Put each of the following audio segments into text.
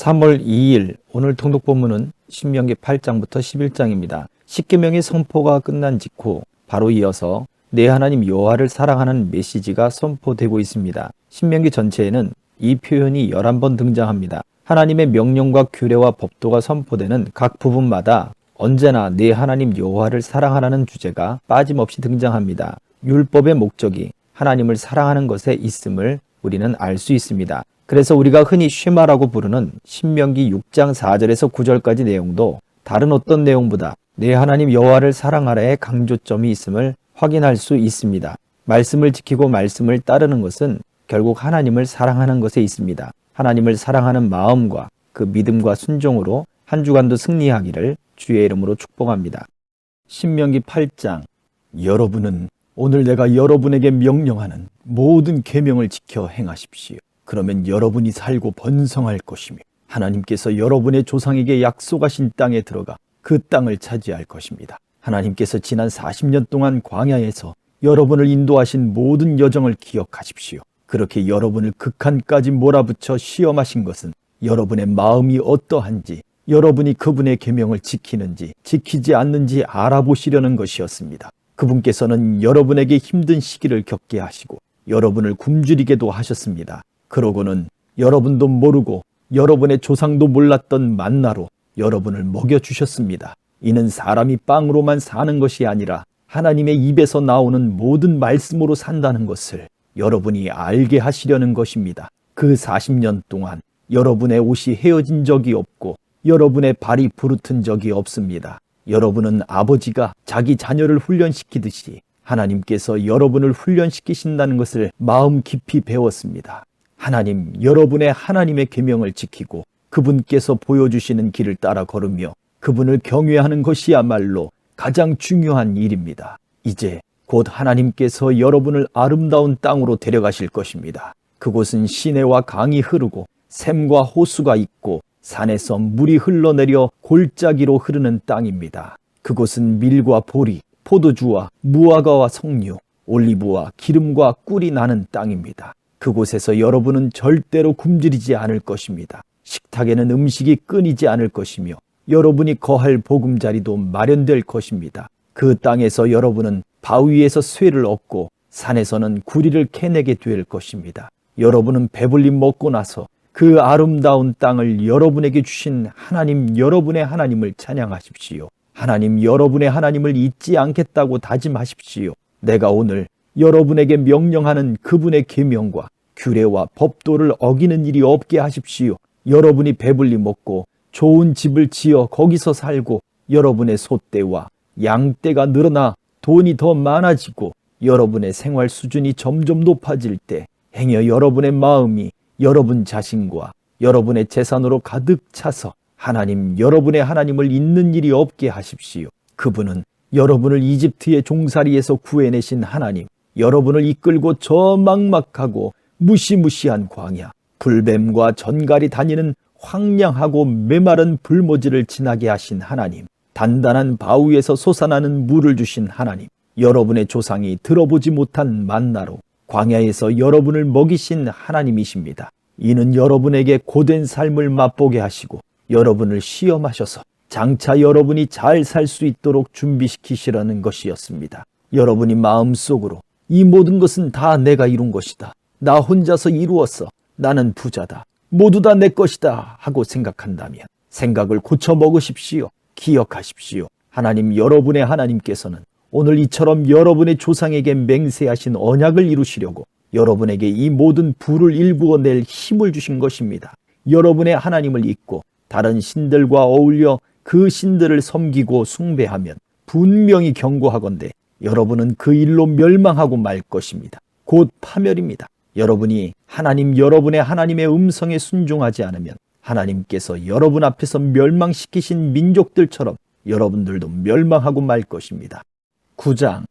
3월 2일 오늘 통독 본문은 신명기 8장부터 11장입니다. 십계명의 선포가 끝난 직후 바로 이어서 내 하나님 여호와를 사랑하는 메시지가 선포되고 있습니다. 신명기 전체에는 이 표현이 11번 등장합니다. 하나님의 명령과 규례와 법도가 선포되는 각 부분마다 언제나 내 하나님 여호와를 사랑하라는 주제가 빠짐없이 등장합니다. 율법의 목적이 하나님을 사랑하는 것에 있음을 우리는 알 수 있습니다. 그래서 우리가 흔히 쉐마라고 부르는 신명기 6장 4절에서 9절까지 내용도 다른 어떤 내용보다 내 하나님 여호와를 사랑하라의 강조점이 있음을 확인할 수 있습니다. 말씀을 지키고 말씀을 따르는 것은 결국 하나님을 사랑하는 것에 있습니다. 하나님을 사랑하는 마음과 그 믿음과 순종으로 한 주간도 승리하기를 주의 이름으로 축복합니다. 신명기 8장. 여러분은 오늘 내가 여러분에게 명령하는 모든 계명을 지켜 행하십시오. 그러면 여러분이 살고 번성할 것이며 하나님께서 여러분의 조상에게 약속하신 땅에 들어가 그 땅을 차지할 것입니다. 하나님께서 지난 40년 동안 광야에서 여러분을 인도하신 모든 여정을 기억하십시오. 그렇게 여러분을 극한까지 몰아붙여 시험하신 것은 여러분의 마음이 어떠한지, 여러분이 그분의 계명을 지키는지 지키지 않는지 알아보시려는 것이었습니다. 그분께서는 여러분에게 힘든 시기를 겪게 하시고 여러분을 굶주리게도 하셨습니다. 그러고는 여러분도 모르고 여러분의 조상도 몰랐던 만나로 여러분을 먹여주셨습니다. 이는 사람이 빵으로만 사는 것이 아니라 하나님의 입에서 나오는 모든 말씀으로 산다는 것을 여러분이 알게 하시려는 것입니다. 그 40년 동안 여러분의 옷이 헤어진 적이 없고 여러분의 발이 부르튼 적이 없습니다. 여러분은 아버지가 자기 자녀를 훈련시키듯이 하나님께서 여러분을 훈련시키신다는 것을 마음 깊이 배웠습니다. 하나님, 여러분의 하나님의 계명을 지키고 그분께서 보여주시는 길을 따라 걸으며 그분을 경외하는 것이야말로 가장 중요한 일입니다. 이제 곧 하나님께서 여러분을 아름다운 땅으로 데려가실 것입니다. 그곳은 시내와 강이 흐르고 샘과 호수가 있고 산에서 물이 흘러내려 골짜기로 흐르는 땅입니다. 그곳은 밀과 보리, 포도주와 무화과와 석류, 올리브와 기름과 꿀이 나는 땅입니다. 그곳에서 여러분은 절대로 굶주리지 않을 것입니다. 식탁에는 음식이 끊이지 않을 것이며 여러분이 거할 보금자리도 마련될 것입니다. 그 땅에서 여러분은 바위에서 쇠를 얻고 산에서는 구리를 캐내게 될 것입니다. 여러분은 배불리 먹고 나서 그 아름다운 땅을 여러분에게 주신 하나님, 여러분의 하나님을 찬양하십시오. 하나님, 여러분의 하나님을 잊지 않겠다고 다짐하십시오. 내가 오늘 여러분에게 명령하는 그분의 계명과 규례와 법도를 어기는 일이 없게 하십시오. 여러분이 배불리 먹고 좋은 집을 지어 거기서 살고 여러분의 소떼와 양떼가 늘어나 돈이 더 많아지고 여러분의 생활 수준이 점점 높아질 때 행여 여러분의 마음이 여러분 자신과 여러분의 재산으로 가득 차서 하나님, 여러분의 하나님을 잊는 일이 없게 하십시오. 그분은 여러분을 이집트의 종살이에서 구해내신 하나님, 여러분을 이끌고 저 막막하고 무시무시한 광야, 불뱀과 전갈이 다니는 황량하고 메마른 불모지를 지나게 하신 하나님, 단단한 바위에서 솟아나는 물을 주신 하나님, 여러분의 조상이 들어보지 못한 만나로 광야에서 여러분을 먹이신 하나님이십니다. 이는 여러분에게 고된 삶을 맛보게 하시고 여러분을 시험하셔서 장차 여러분이 잘 살 수 있도록 준비시키시라는 것이었습니다. 여러분이 마음속으로 이 모든 것은 다 내가 이룬 것이다. 나 혼자서 이루었어. 나는 부자다. 모두 다 내 것이다 하고 생각한다면 생각을 고쳐 먹으십시오. 기억하십시오. 하나님, 여러분의 하나님께서는 오늘 이처럼 여러분의 조상에게 맹세하신 언약을 이루시려고 여러분에게 이 모든 부를 일구어낼 힘을 주신 것입니다. 여러분의 하나님을 잊고 다른 신들과 어울려 그 신들을 섬기고 숭배하면 분명히 경고하건대 여러분은 그 일로 멸망하고 말 것입니다. 곧 파멸입니다. 여러분이 하나님, 여러분의 하나님의 음성에 순종하지 않으면 하나님께서 여러분 앞에서 멸망시키신 민족들처럼 여러분들도 멸망하고 말 것입니다. 9장.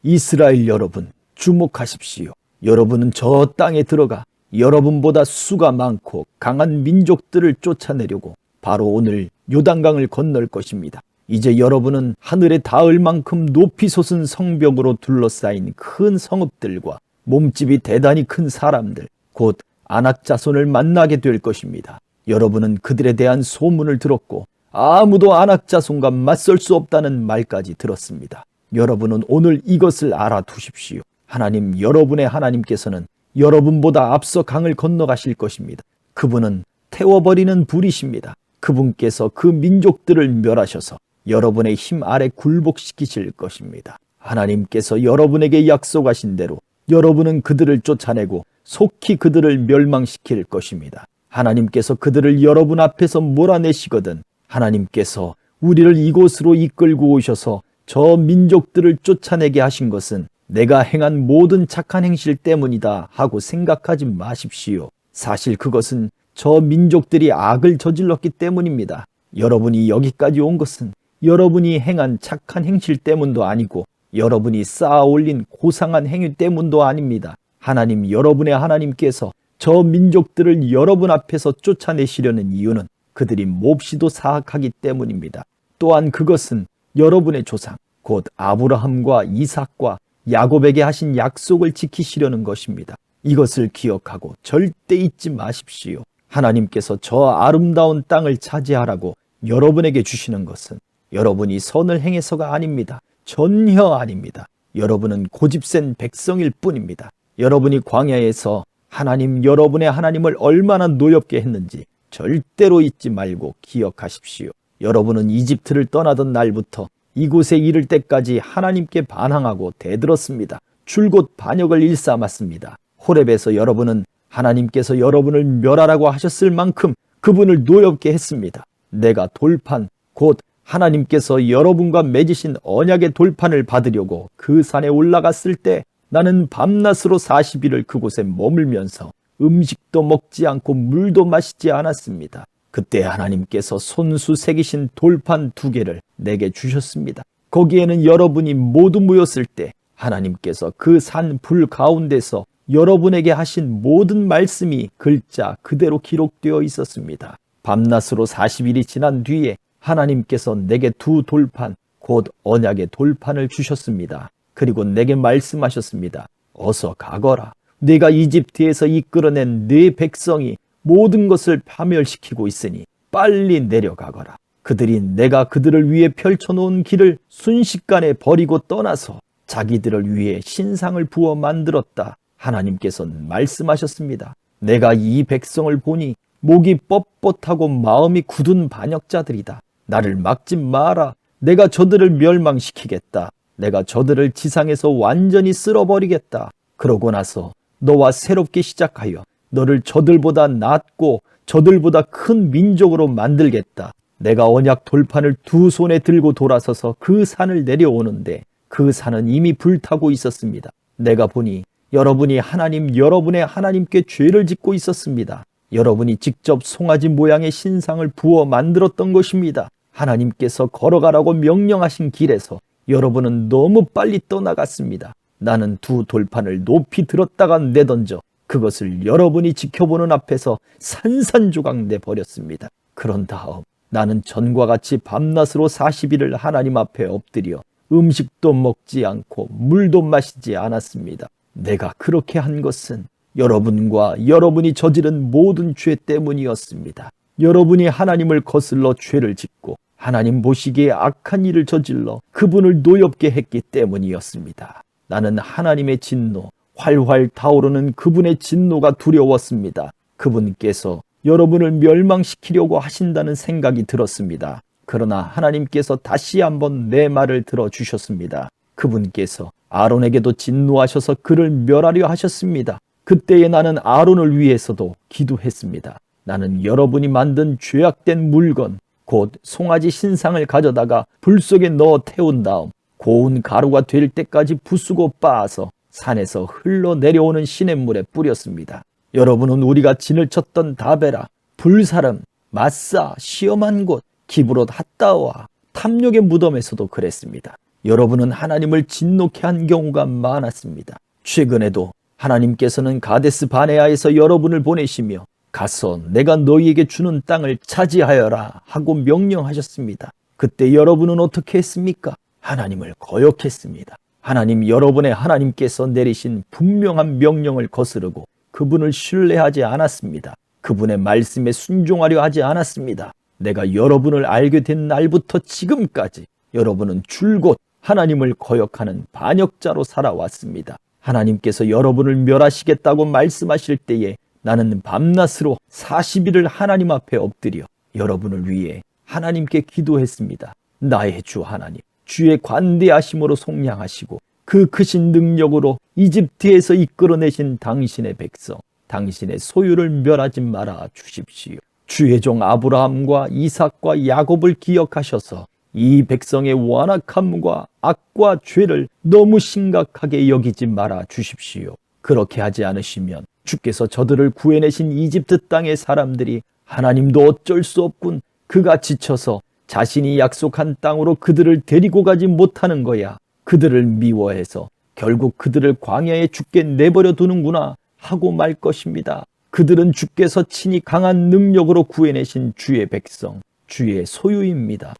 이스라엘 여러분, 주목하십시오. 여러분은 저 땅에 들어가 여러분보다 수가 많고 강한 민족들을 쫓아내려고 바로 오늘 요단강을 건널 것입니다. 이제 여러분은 하늘에 닿을 만큼 높이 솟은 성벽으로 둘러싸인 큰 성읍들과 몸집이 대단히 큰 사람들, 곧 아낙 자손을 만나게 될 것입니다. 여러분은 그들에 대한 소문을 들었고 아무도 아낙 자손과 맞설 수 없다는 말까지 들었습니다. 여러분은 오늘 이것을 알아두십시오. 하나님, 여러분의 하나님께서는 여러분보다 앞서 강을 건너가실 것입니다. 그분은 태워버리는 불이십니다. 그분께서 그 민족들을 멸하셔서 여러분의 힘 아래 굴복시키실 것입니다. 하나님께서 여러분에게 약속하신 대로 여러분은 그들을 쫓아내고 속히 그들을 멸망시킬 것입니다. 하나님께서 그들을 여러분 앞에서 몰아내시거든 하나님께서 우리를 이곳으로 이끌고 오셔서 저 민족들을 쫓아내게 하신 것은 내가 행한 모든 착한 행실 때문이다 하고 생각하지 마십시오. 사실 그것은 저 민족들이 악을 저질렀기 때문입니다. 여러분이 여기까지 온 것은 여러분이 행한 착한 행실 때문도 아니고 여러분이 쌓아 올린 고상한 행위 때문도 아닙니다. 하나님, 여러분의 하나님께서 저 민족들을 여러분 앞에서 쫓아내시려는 이유는 그들이 몹시도 사악하기 때문입니다. 또한 그것은 여러분의 조상, 곧 아브라함과 이삭과 야곱에게 하신 약속을 지키시려는 것입니다. 이것을 기억하고 절대 잊지 마십시오. 하나님께서 저 아름다운 땅을 차지하라고 여러분에게 주시는 것은 여러분이 선을 행해서가 아닙니다. 전혀 아닙니다. 여러분은 고집센 백성일 뿐입니다. 여러분이 광야에서 하나님, 여러분의 하나님을 얼마나 노엽게 했는지 절대로 잊지 말고 기억하십시오. 여러분은 이집트를 떠나던 날부터 이곳에 이를 때까지 하나님께 반항하고 대들었습니다. 줄곧 반역을 일삼았습니다. 호렙에서 여러분은 하나님께서 여러분을 멸하라고 하셨을 만큼 그분을 노엽게 했습니다. 내가 돌판, 곧 하나님께서 여러분과 맺으신 언약의 돌판을 받으려고 그 산에 올라갔을 때 나는 밤낮으로 40일을 그곳에 머물면서 음식도 먹지 않고 물도 마시지 않았습니다. 그때 하나님께서 손수 새기신 돌판 2개를 내게 주셨습니다. 거기에는 여러분이 모두 모였을 때 하나님께서 그 산 불 가운데서 여러분에게 하신 모든 말씀이 글자 그대로 기록되어 있었습니다. 밤낮으로 40일이 지난 뒤에 하나님께서 내게 2 돌판, 곧 언약의 돌판을 주셨습니다. 그리고 내게 말씀하셨습니다. 어서 가거라. 네가 이집트에서 이끌어낸 네 백성이 모든 것을 파멸시키고 있으니 빨리 내려가거라. 그들이 내가 그들을 위해 펼쳐놓은 길을 순식간에 버리고 떠나서 자기들을 위해 신상을 부어 만들었다. 하나님께서는 말씀하셨습니다. 내가 이 백성을 보니 목이 뻣뻣하고 마음이 굳은 반역자들이다. 나를 막지 마라. 내가 저들을 멸망시키겠다. 내가 저들을 지상에서 완전히 쓸어버리겠다. 그러고 나서 너와 새롭게 시작하여 너를 저들보다 낫고 저들보다 큰 민족으로 만들겠다. 내가 언약 돌판을 2 손에 들고 돌아서서 그 산을 내려오는데 그 산은 이미 불타고 있었습니다. 내가 보니 여러분이 하나님, 여러분의 하나님께 죄를 짓고 있었습니다. 여러분이 직접 송아지 모양의 신상을 부어 만들었던 것입니다. 하나님께서 걸어가라고 명령하신 길에서 여러분은 너무 빨리 떠나갔습니다. 나는 2 돌판을 높이 들었다가 내던져 그것을 여러분이 지켜보는 앞에서 산산조각 내버렸습니다. 그런 다음 나는 전과 같이 밤낮으로 40일을 하나님 앞에 엎드려 음식도 먹지 않고 물도 마시지 않았습니다. 내가 그렇게 한 것은 여러분과 여러분이 저지른 모든 죄 때문이었습니다. 여러분이 하나님을 거슬러 죄를 짓고 하나님 보시기에 악한 일을 저질러 그분을 노엽게 했기 때문이었습니다. 나는 하나님의 진노, 활활 타오르는 그분의 진노가 두려웠습니다. 그분께서 여러분을 멸망시키려고 하신다는 생각이 들었습니다. 그러나 하나님께서 다시 한번 내 말을 들어주셨습니다. 그분께서 아론에게도 진노하셔서 그를 멸하려 하셨습니다. 그때에 나는 아론을 위해서도 기도했습니다. 나는 여러분이 만든 죄악된 물건, 곧 송아지 신상을 가져다가 불 속에 넣어 태운 다음 고운 가루가 될 때까지 부수고 빻아서 산에서 흘러내려오는 시냇물에 뿌렸습니다. 여러분은 우리가 진을 쳤던 다베라, 불사름, 마사, 시험한 곳, 기브롯 핫다와 탐욕의 무덤에서도 그랬습니다. 여러분은 하나님을 진노케 한 경우가 많았습니다. 최근에도 하나님께서는 가데스 바네아에서 여러분을 보내시며 가서 내가 너희에게 주는 땅을 차지하여라 하고 명령하셨습니다. 그때 여러분은 어떻게 했습니까? 하나님을 거역했습니다. 하나님, 여러분의 하나님께서 내리신 분명한 명령을 거스르고 그분을 신뢰하지 않았습니다. 그분의 말씀에 순종하려 하지 않았습니다. 내가 여러분을 알게 된 날부터 지금까지 여러분은 줄곧 하나님을 거역하는 반역자로 살아왔습니다. 하나님께서 여러분을 멸하시겠다고 말씀하실 때에 나는 밤낮으로 40일을 하나님 앞에 엎드려 여러분을 위해 하나님께 기도했습니다. 나의 주 하나님, 주의 관대하심으로 속량하시고 그 크신 능력으로 이집트에서 이끌어내신 당신의 백성, 당신의 소유를 멸하지 말아 주십시오. 주의 종 아브라함과 이삭과 야곱을 기억하셔서 이 백성의 완악함과 악과 죄를 너무 심각하게 여기지 말아 주십시오. 그렇게 하지 않으시면 주께서 저들을 구해내신 이집트 땅의 사람들이 하나님도 어쩔 수 없군, 그가 지쳐서 자신이 약속한 땅으로 그들을 데리고 가지 못하는 거야, 그들을 미워해서 결국 그들을 광야에 죽게 내버려 두는구나 하고 말 것입니다. 그들은 주께서 친히 강한 능력으로 구해내신 주의 백성, 주의 소유입니다.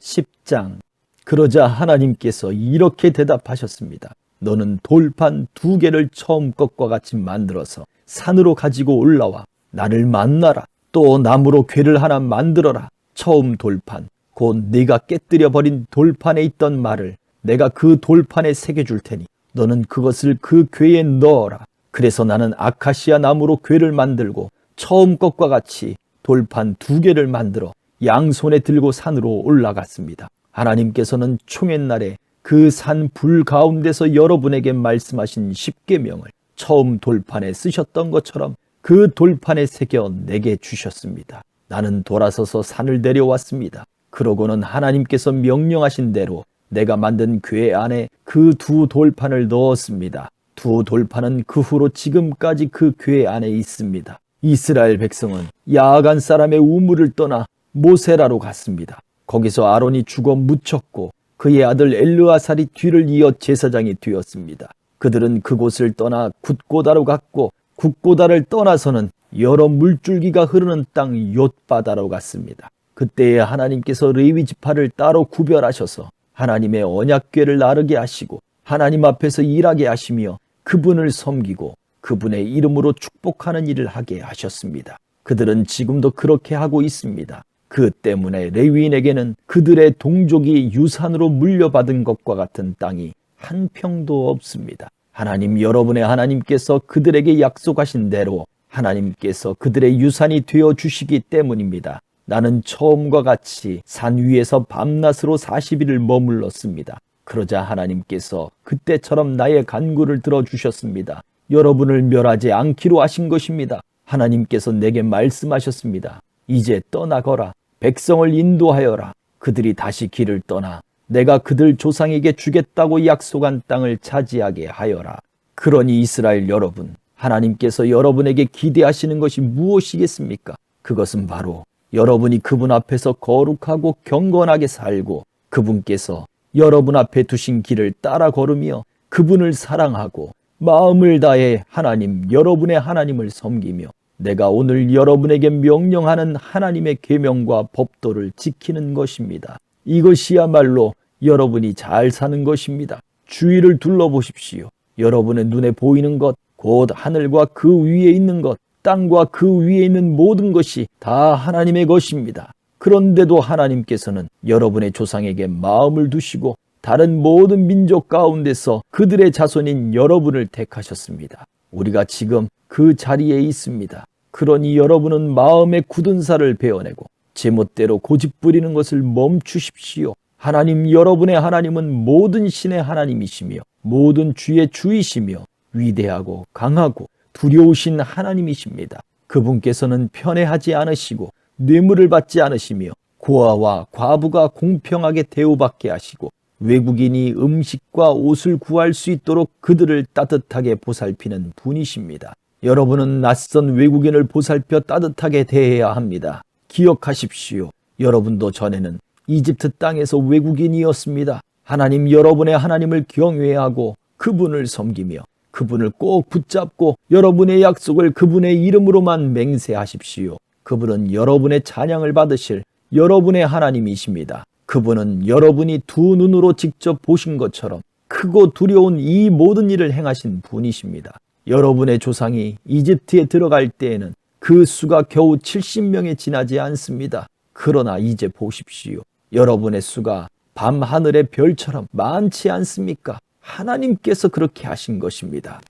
10장. 그러자 하나님께서 이렇게 대답하셨습니다. 너는 돌판 2개를 처음 것과 같이 만들어서 산으로 가지고 올라와 나를 만나라. 또 나무로 궤를 하나 만들어라. 처음 돌판, 곧 네가 깨뜨려 버린 돌판에 있던 말을 내가 그 돌판에 새겨줄 테니 너는 그것을 그 궤에 넣어라. 그래서 나는 아카시아 나무로 궤를 만들고 처음 것과 같이 돌판 2개를 만들어 양손에 들고 산으로 올라갔습니다. 하나님께서는 총회날에 그 산 불 가운데서 여러분에게 말씀하신 십계명을 처음 돌판에 쓰셨던 것처럼 그 돌판에 새겨 내게 주셨습니다. 나는 돌아서서 산을 내려왔습니다. 그러고는 하나님께서 명령하신 대로 내가 만든 궤 안에 그 2 돌판을 넣었습니다. 2 돌판은 그 후로 지금까지 그 궤 안에 있습니다. 이스라엘 백성은 야간 사람의 우물을 떠나 모세라로 갔습니다. 거기서 아론이 죽어 묻혔고 그의 아들 엘르아살이 뒤를 이어 제사장이 되었습니다. 그들은 그곳을 떠나 굿고다로 갔고 굿고다를 떠나서는 여러 물줄기가 흐르는 땅 욤바다로 갔습니다. 그때에 하나님께서 레위 지파를 따로 구별하셔서 하나님의 언약궤를 나르게 하시고 하나님 앞에서 일하게 하시며 그분을 섬기고 그분의 이름으로 축복하는 일을 하게 하셨습니다. 그들은 지금도 그렇게 하고 있습니다. 그 때문에 레위인에게는 그들의 동족이 유산으로 물려받은 것과 같은 땅이 한 평도 없습니다. 하나님 여러분의 하나님께서 그들에게 약속하신 대로 하나님께서 그들의 유산이 되어 주시기 때문입니다. 나는 처음과 같이 산 위에서 밤낮으로 40일을 머물렀습니다. 그러자 하나님께서 그때처럼 나의 간구를 들어주셨습니다. 여러분을 멸하지 않기로 하신 것입니다. 하나님께서 내게 말씀하셨습니다. 이제 떠나거라. 백성을 인도하여라. 그들이 다시 길을 떠나 내가 그들 조상에게 주겠다고 약속한 땅을 차지하게 하여라. 그러니 이스라엘 여러분, 하나님께서 여러분에게 기대하시는 것이 무엇이겠습니까? 그것은 바로 여러분이 그분 앞에서 거룩하고 경건하게 살고 그분께서 여러분 앞에 두신 길을 따라 걸으며 그분을 사랑하고 마음을 다해 하나님, 여러분의 하나님을 섬기며 내가 오늘 여러분에게 명령하는 하나님의 계명과 법도를 지키는 것입니다. 이것이야말로 여러분이 잘 사는 것입니다. 주위를 둘러보십시오. 여러분의 눈에 보이는 것, 곧 하늘과 그 위에 있는 것, 땅과 그 위에 있는 모든 것이 다 하나님의 것입니다. 그런데도 하나님께서는 여러분의 조상에게 마음을 두시고 다른 모든 민족 가운데서 그들의 자손인 여러분을 택하셨습니다. 우리가 지금 그 자리에 있습니다. 그러니 여러분은 마음의 굳은 살을 베어내고 제멋대로 고집부리는 것을 멈추십시오. 하나님, 여러분의 하나님은 모든 신의 하나님이시며 모든 주의 주이시며 위대하고 강하고 두려우신 하나님이십니다. 그분께서는 편애하지 않으시고 뇌물을 받지 않으시며 고아와 과부가 공평하게 대우받게 하시고 외국인이 음식과 옷을 구할 수 있도록 그들을 따뜻하게 보살피는 분이십니다. 여러분은 낯선 외국인을 보살펴 따뜻하게 대해야 합니다. 기억하십시오. 여러분도 전에는 이집트 땅에서 외국인이었습니다. 하나님, 여러분의 하나님을 경외하고 그분을 섬기며 그분을 꼭 붙잡고 여러분의 약속을 그분의 이름으로만 맹세하십시오. 그분은 여러분의 찬양을 받으실 여러분의 하나님이십니다. 그분은 여러분이 두 눈으로 직접 보신 것처럼 크고 두려운 이 모든 일을 행하신 분이십니다. 여러분의 조상이 이집트에 들어갈 때에는 그 수가 겨우 70명에 지나지 않습니다. 그러나 이제 보십시오. 여러분의 수가 밤하늘의 별처럼 많지 않습니까? 하나님께서 그렇게 하신 것입니다.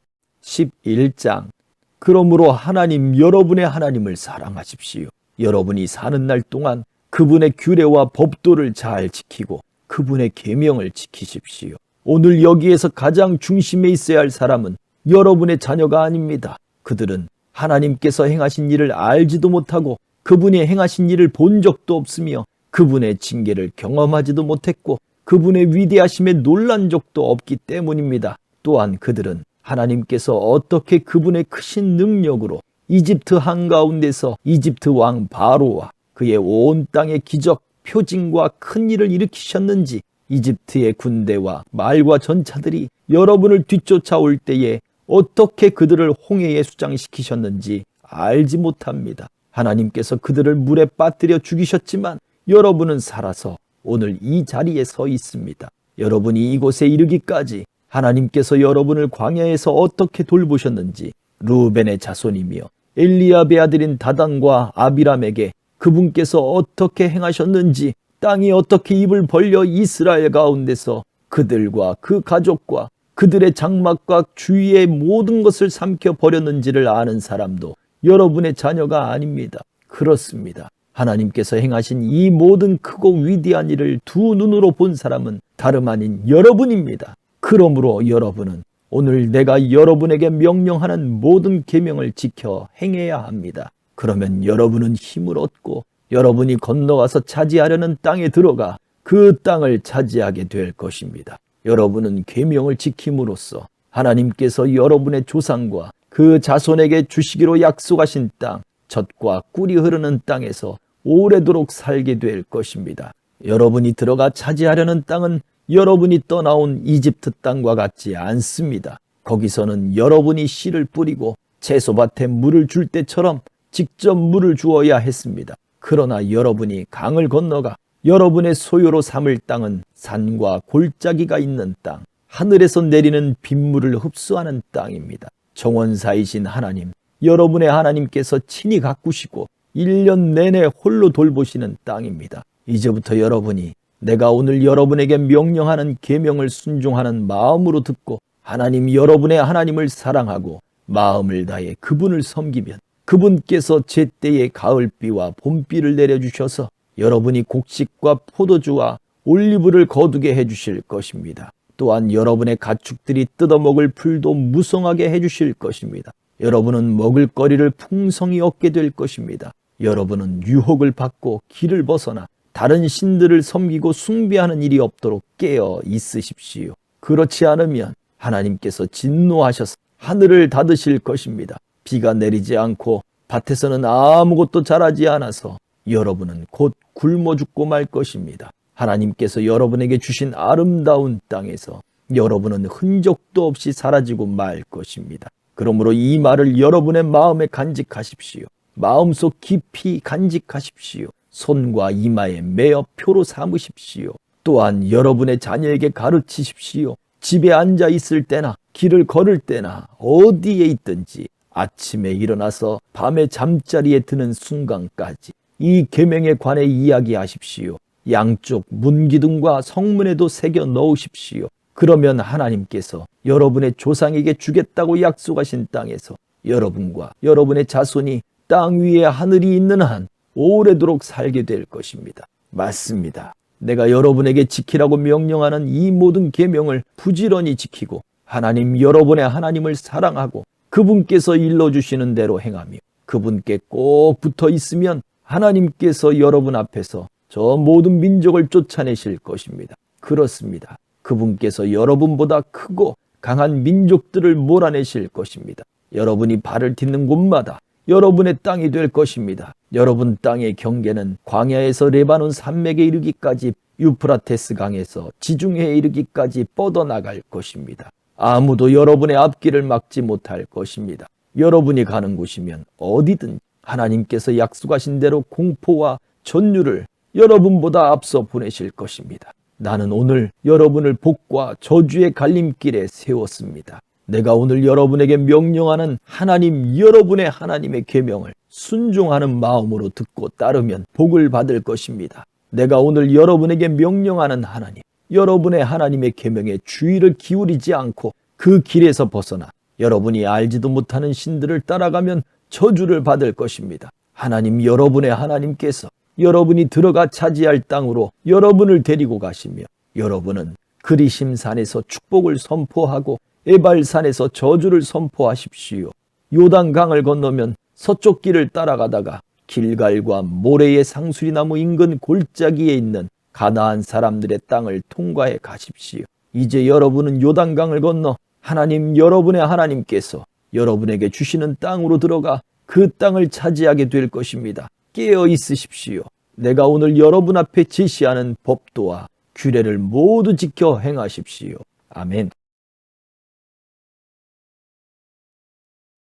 11장. 그러므로 하나님, 여러분의 하나님을 사랑하십시오. 여러분이 사는 날 동안 그분의 규례와 법도를 잘 지키고 그분의 계명을 지키십시오. 오늘 여기에서 가장 중심에 있어야 할 사람은 여러분의 자녀가 아닙니다. 그들은 하나님께서 행하신 일을 알지도 못하고 그분이 행하신 일을 본 적도 없으며 그분의 징계를 경험하지도 못했고 그분의 위대하심에 놀란 적도 없기 때문입니다. 또한 그들은 하나님께서 어떻게 그분의 크신 능력으로 이집트 한가운데서 이집트 왕 바로와 그의 온 땅의 기적, 표징과 큰 일을 일으키셨는지, 이집트의 군대와 말과 전차들이 여러분을 뒤쫓아올 때에 어떻게 그들을 홍해에 수장시키셨는지 알지 못합니다. 하나님께서 그들을 물에 빠뜨려 죽이셨지만 여러분은 살아서 오늘 이 자리에 서 있습니다. 여러분이 이곳에 이르기까지 하나님께서 여러분을 광야에서 어떻게 돌보셨는지, 루벤의 자손이며 엘리압의 아들인 다단과 아비람에게 그분께서 어떻게 행하셨는지, 땅이 어떻게 입을 벌려 이스라엘 가운데서 그들과 그 가족과 그들의 장막과 주위의 모든 것을 삼켜 버렸는지를 아는 사람도 여러분의 자녀가 아닙니다. 그렇습니다. 하나님께서 행하신 이 모든 크고 위대한 일을 두 눈으로 본 사람은 다름 아닌 여러분입니다. 그러므로 여러분은 오늘 내가 여러분에게 명령하는 모든 계명을 지켜 행해야 합니다. 그러면 여러분은 힘을 얻고 여러분이 건너가서 차지하려는 땅에 들어가 그 땅을 차지하게 될 것입니다. 여러분은 계명을 지킴으로써 하나님께서 여러분의 조상과 그 자손에게 주시기로 약속하신 땅, 젖과 꿀이 흐르는 땅에서 오래도록 살게 될 것입니다. 여러분이 들어가 차지하려는 땅은 여러분이 떠나온 이집트 땅과 같지 않습니다. 거기서는 여러분이 씨를 뿌리고 채소밭에 물을 줄 때처럼 직접 물을 주어야 했습니다. 그러나 여러분이 강을 건너가 여러분의 소유로 삼을 땅은 산과 골짜기가 있는 땅, 하늘에서 내리는 빗물을 흡수하는 땅입니다. 정원사이신 하나님, 여러분의 하나님께서 친히 가꾸시고 1년 내내 홀로 돌보시는 땅입니다. 이제부터 여러분이 내가 오늘 여러분에게 명령하는 계명을 순종하는 마음으로 듣고 하나님, 여러분의 하나님을 사랑하고 마음을 다해 그분을 섬기면 그분께서 제때에 가을비와 봄비를 내려주셔서 여러분이 곡식과 포도주와 올리브를 거두게 해주실 것입니다. 또한 여러분의 가축들이 뜯어먹을 풀도 무성하게 해주실 것입니다. 여러분은 먹을거리를 풍성히 얻게 될 것입니다. 여러분은 유혹을 받고 길을 벗어나 다른 신들을 섬기고 숭배하는 일이 없도록 깨어 있으십시오. 그렇지 않으면 하나님께서 진노하셔서 하늘을 닫으실 것입니다. 비가 내리지 않고 밭에서는 아무것도 자라지 않아서 여러분은 곧 굶어 죽고 말 것입니다. 하나님께서 여러분에게 주신 아름다운 땅에서 여러분은 흔적도 없이 사라지고 말 것입니다. 그러므로 이 말을 여러분의 마음에 간직하십시오. 마음속 깊이 간직하십시오. 손과 이마에 매어 표로 삼으십시오. 또한 여러분의 자녀에게 가르치십시오. 집에 앉아 있을 때나 길을 걸을 때나 어디에 있든지 아침에 일어나서 밤에 잠자리에 드는 순간까지 이 계명에 관해 이야기하십시오. 양쪽 문기둥과 성문에도 새겨 넣으십시오. 그러면 하나님께서 여러분의 조상에게 주겠다고 약속하신 땅에서 여러분과 여러분의 자손이 땅 위에 하늘이 있는 한 오래도록 살게 될 것입니다. 맞습니다. 내가 여러분에게 지키라고 명령하는 이 모든 계명을 부지런히 지키고 하나님, 여러분의 하나님을 사랑하고 그분께서 일러주시는 대로 행하며 그분께 꼭 붙어 있으면 하나님께서 여러분 앞에서 저 모든 민족을 쫓아내실 것입니다. 그렇습니다. 그분께서 여러분보다 크고 강한 민족들을 몰아내실 것입니다. 여러분이 발을 딛는 곳마다 여러분의 땅이 될 것입니다. 여러분 땅의 경계는 광야에서 레바논 산맥에 이르기까지 유프라테스 강에서 지중해에 이르기까지 뻗어나갈 것입니다. 아무도 여러분의 앞길을 막지 못할 것입니다. 여러분이 가는 곳이면 어디든 하나님께서 약속하신 대로 공포와 전율을 여러분보다 앞서 보내실 것입니다. 나는 오늘 여러분을 복과 저주의 갈림길에 세웠습니다. 내가 오늘 여러분에게 명령하는 하나님, 여러분의 하나님의 계명을 순종하는 마음으로 듣고 따르면 복을 받을 것입니다. 내가 오늘 여러분에게 명령하는 하나님, 여러분의 하나님의 계명에 주의를 기울이지 않고 그 길에서 벗어나 여러분이 알지도 못하는 신들을 따라가면 저주를 받을 것입니다. 하나님, 여러분의 하나님께서 여러분이 들어가 차지할 땅으로 여러분을 데리고 가시며 여러분은 그리심산에서 축복을 선포하고 에발산에서 저주를 선포하십시오. 요단강을 건너면 서쪽 길을 따라가다가 길갈과 모레의 상수리나무 인근 골짜기에 있는 가나안 사람들의 땅을 통과해 가십시오. 이제 여러분은 요단강을 건너 하나님, 여러분의 하나님께서 여러분에게 주시는 땅으로 들어가 그 땅을 차지하게 될 것입니다. 깨어 있으십시오. 내가 오늘 여러분 앞에 제시하는 법도와 규례를 모두 지켜 행하십시오. 아멘.